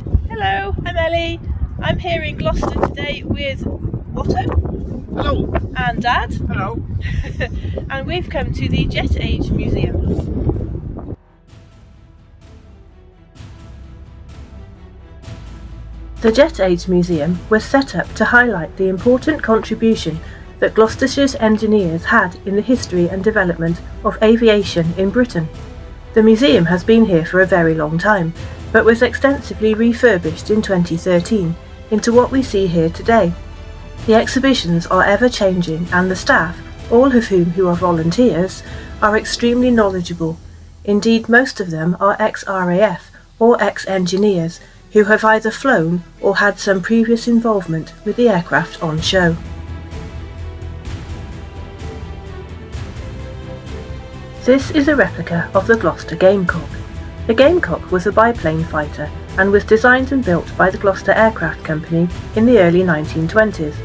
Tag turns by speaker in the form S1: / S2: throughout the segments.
S1: Hello, I'm Ellie. I'm here in Gloucester today with Otto.
S2: Hello.
S1: And Dad.
S2: Hello.
S1: And we've come to the Jet Age Museum. The Jet Age Museum was set up to highlight the important contribution that Gloucestershire's engineers had in the history and development of aviation in Britain. The museum has been here for a very long time, but was extensively refurbished in 2013 into what we see here today. The exhibitions are ever changing, and the staff, all of who are volunteers, are extremely knowledgeable. Indeed, most of them are ex-RAF or ex-engineers who have either flown or had some previous involvement with the aircraft on show. This is a replica of the Gloucester Gamecock. The Gamecock was a biplane fighter and was designed and built by the Gloucester Aircraft Company in the early 1920s.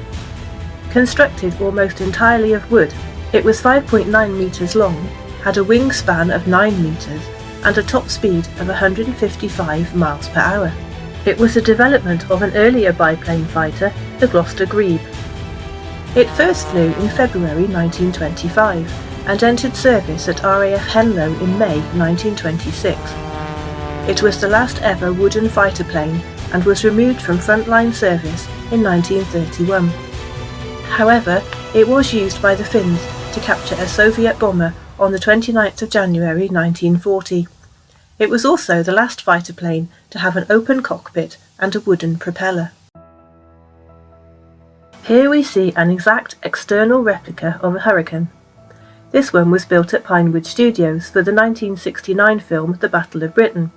S1: Constructed almost entirely of wood, it was 5.9 metres long, had a wingspan of 9 metres and a top speed of 155 miles per hour. It was a development of an earlier biplane fighter, the Gloucester Grebe. It first flew in February 1925 and entered service at RAF Henlow in May 1926. It was the last ever wooden fighter plane and was removed from frontline service in 1931. However, it was used by the Finns to capture a Soviet bomber on the 29th of January 1940. It was also the last fighter plane to have an open cockpit and a wooden propeller. Here we see an exact external replica of a Hurricane. This one was built at Pinewood Studios for the 1969 film The Battle of Britain.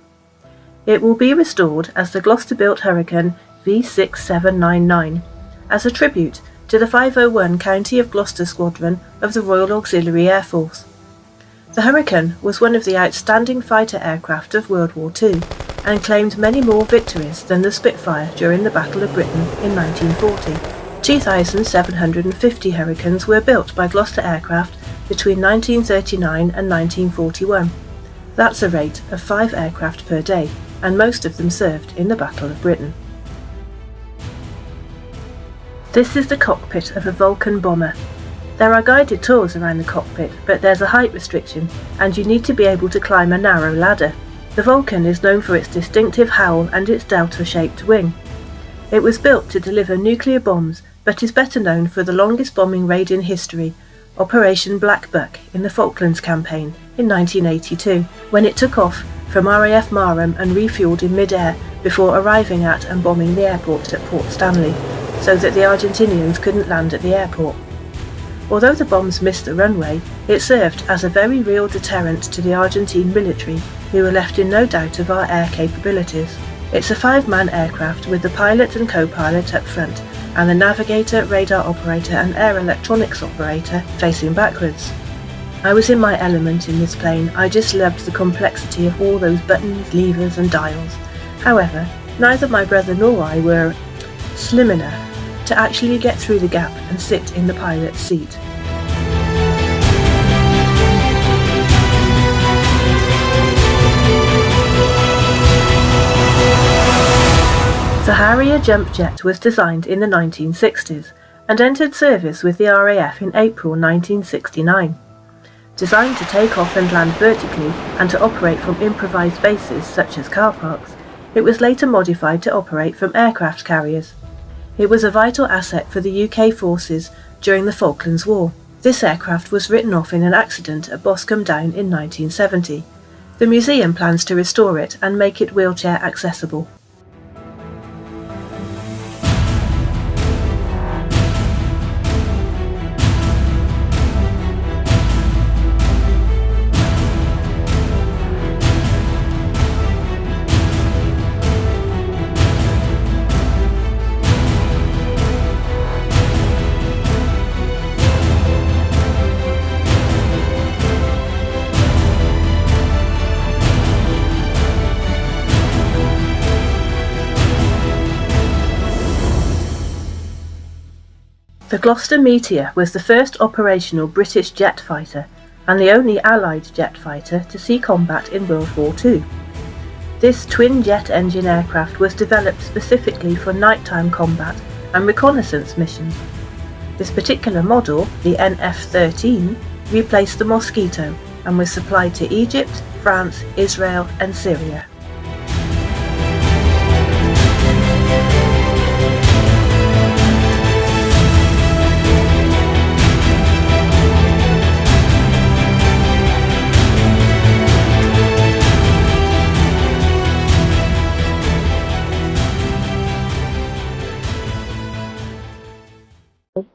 S1: It will be restored as the Gloucester-built Hurricane V6799 as a tribute to the 501 County of Gloucester Squadron of the Royal Auxiliary Air Force. The Hurricane was one of the outstanding fighter aircraft of World War II and claimed many more victories than the Spitfire during the Battle of Britain in 1940. 2,750 Hurricanes were built by Gloucester Aircraft between 1939 and 1941. That's a rate of 5 aircraft per day, and most of them served in the Battle of Britain. This is the cockpit of a Vulcan bomber. There are guided tours around the cockpit, but there's a height restriction and you need to be able to climb a narrow ladder. The Vulcan is known for its distinctive howl and its delta-shaped wing. It was built to deliver nuclear bombs, but is better known for the longest bombing raid in history, Operation Black Buck in the Falklands Campaign in 1982, when it took off from RAF Marham and refuelled in mid-air before arriving at and bombing the airport at Port Stanley, so that the Argentinians couldn't land at the airport. Although the bombs missed the runway, it served as a very real deterrent to the Argentine military, who were left in no doubt of our air capabilities. It's a 5-man aircraft with the pilot and co-pilot up front, and the navigator, radar operator and air electronics operator facing backwards. I was in my element in this plane. I just loved the complexity of all those buttons, levers and dials. However, neither my brother nor I were slim enough to actually get through the gap and sit in the pilot's seat. The Harrier jump jet was designed in the 1960s and entered service with the RAF in April 1969. Designed to take off and land vertically and to operate from improvised bases such as car parks, it was later modified to operate from aircraft carriers. It was a vital asset for the UK forces during the Falklands War. This aircraft was written off in an accident at Boscombe Down in 1970. The museum plans to restore it and make it wheelchair accessible. The Gloucester Meteor was the first operational British jet fighter and the only Allied jet fighter to see combat in World War II. This twin-jet engine aircraft was developed specifically for nighttime combat and reconnaissance missions. This particular model, the NF-13, replaced the Mosquito and was supplied to Egypt, France, Israel and Syria.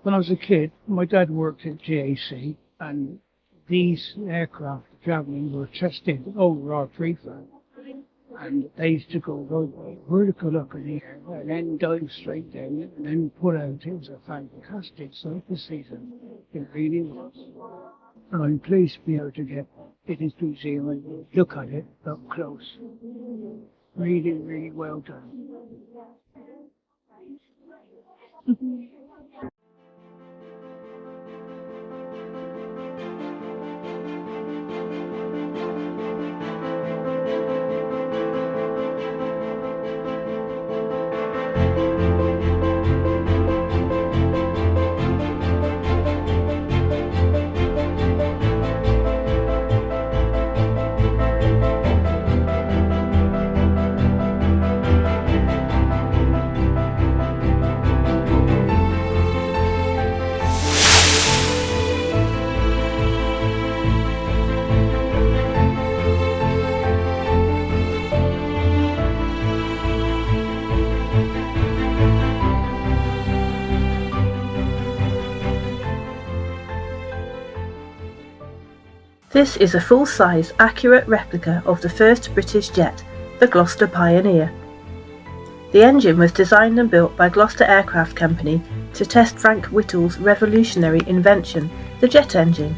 S2: When I was a kid, my dad worked at GAC, and these aircraft travelling were tested over our freeflow, and they used to go vertical up in the air and then dive straight down and then pull out. It was a fantastic sight to see them. It really was. And I'm pleased to be able to get it into the museum and look at it up close. Really, really well done.
S1: This is a full-size, accurate replica of the first British jet, the Gloucester Pioneer. The engine was designed and built by Gloucester Aircraft Company to test Frank Whittle's revolutionary invention, the jet engine.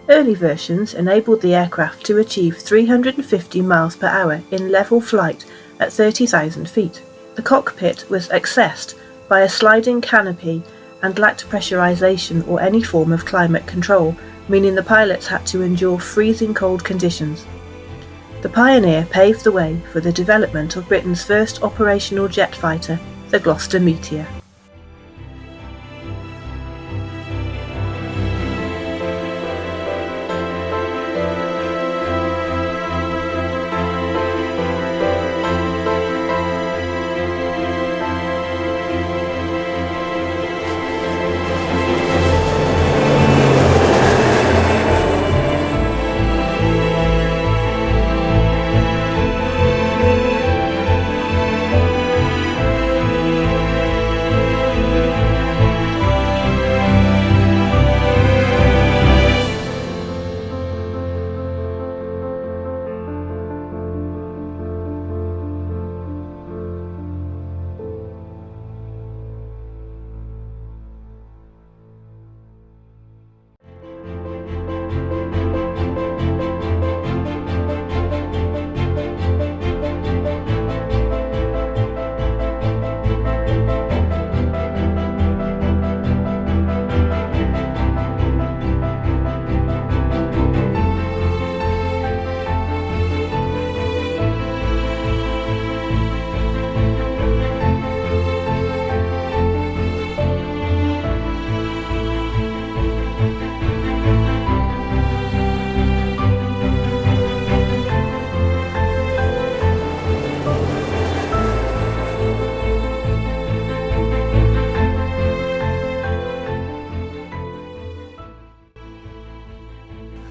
S1: Early versions enabled the aircraft to achieve 350 miles per hour in level flight at 30,000 feet. The cockpit was accessed by a sliding canopy and lacked pressurization or any form of climate control, meaning the pilots had to endure freezing cold conditions. The Pioneer paved the way for the development of Britain's first operational jet fighter, the Gloucester Meteor.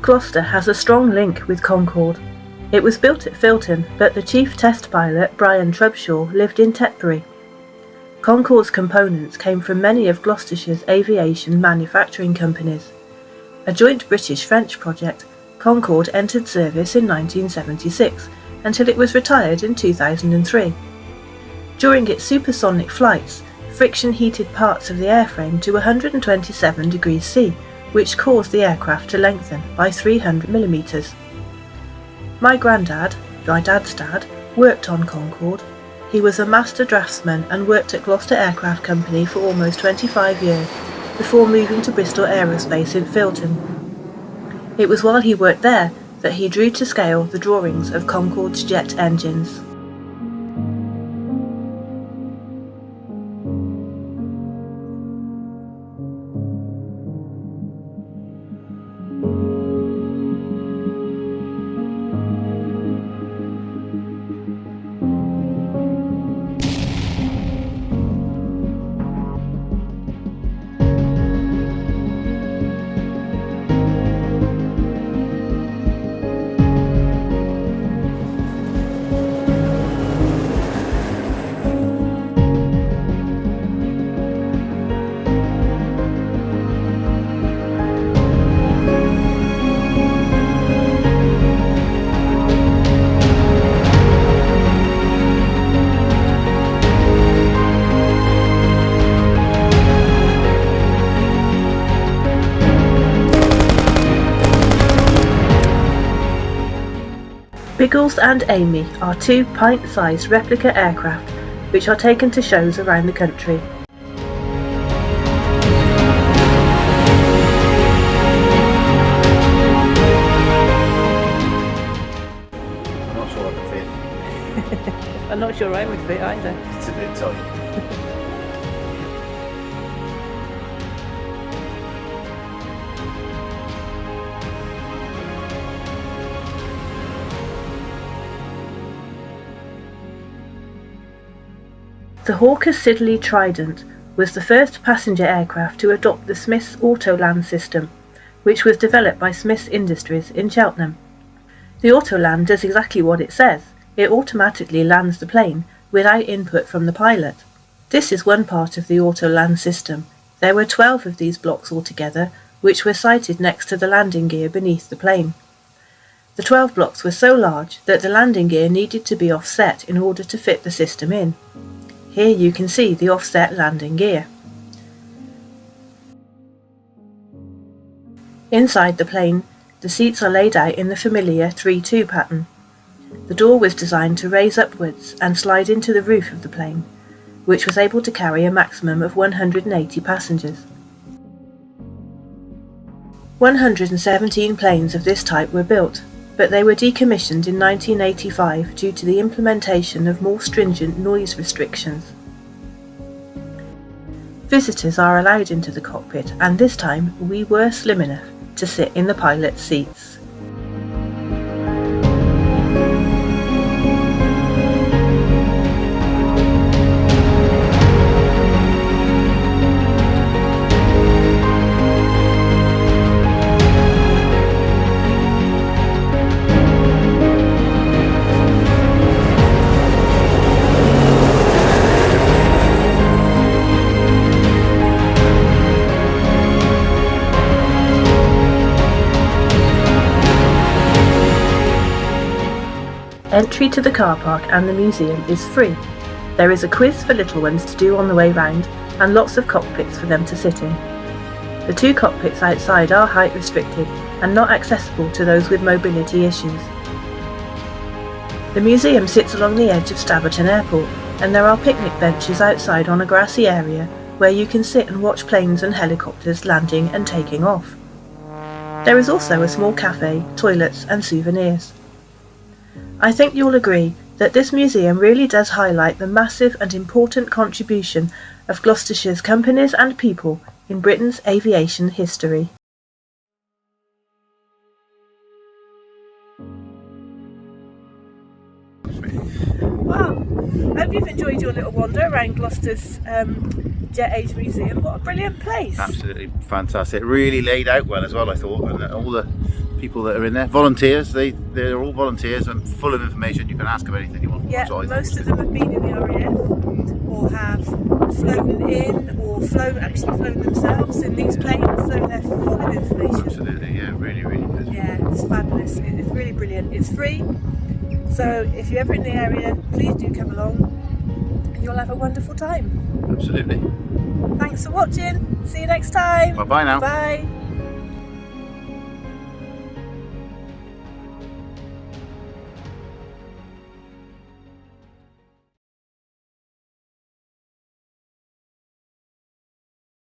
S1: Gloucester has a strong link with Concorde. It was built at Filton, but the chief test pilot, Brian Trubshaw, lived in Tetbury. Concorde's components came from many of Gloucestershire's aviation manufacturing companies. A joint British-French project, Concorde entered service in 1976 until it was retired in 2003. During its supersonic flights, friction heated parts of the airframe to 127 degrees C, which caused the aircraft to lengthen by 300 millimetres. My granddad, my dad's dad, worked on Concorde. He was a master draftsman and worked at Gloucester Aircraft Company for almost 25 years, before moving to Bristol Aerospace in Filton. It was while he worked there that he drew to scale the drawings of Concorde's jet engines. Biggles and Amy are two pint-sized replica aircraft which are taken to shows around the country.
S3: I'm not sure I can fit.
S1: I'm not sure I would fit either.
S3: It's a bit tight.
S1: The Hawker Siddeley Trident was the first passenger aircraft to adopt the Smiths Autoland system, which was developed by Smiths Industries in Cheltenham. The Autoland does exactly what it says. It automatically lands the plane without input from the pilot. This is one part of the Autoland system. There were 12 of these blocks altogether, which were sited next to the landing gear beneath the plane. The 12 blocks were so large that the landing gear needed to be offset in order to fit the system in. Here you can see the offset landing gear. Inside the plane, the seats are laid out in the familiar 3-2 pattern. The door was designed to raise upwards and slide into the roof of the plane, which was able to carry a maximum of 180 passengers. 117 planes of this type were built, but they were decommissioned in 1985 due to the implementation of more stringent noise restrictions. Visitors are allowed into the cockpit, and this time we were slim enough to sit in the pilot's seats. Entry to the car park and the museum is free. There is a quiz for little ones to do on the way round and lots of cockpits for them to sit in. The two cockpits outside are height restricted and not accessible to those with mobility issues. The museum sits along the edge of Staverton Airport, and there are picnic benches outside on a grassy area where you can sit and watch planes and helicopters landing and taking off. There is also a small cafe, toilets and souvenirs. I think you'll agree that this museum really does highlight the massive and important contribution of Gloucestershire's companies and people in Britain's aviation history. Well, I hope you've enjoyed your little wander around Gloucester's Jet Age Museum. What a brilliant place!
S3: Absolutely fantastic. Really laid out well as well, I thought, and all the people that are in there, volunteers, they're all volunteers and full of information. You can ask them anything you want.
S1: Yeah, most of them have been in the RAF or have flown in or flown themselves in these planes, so they're full of information.
S3: Absolutely, yeah, really, really good.
S1: Yeah, it's fabulous. It's really brilliant. It's free, so if you're ever in the area, please do come along and you'll have a wonderful time.
S3: Absolutely.
S1: Thanks for watching. See you next time.
S3: Bye-bye now.
S1: Bye.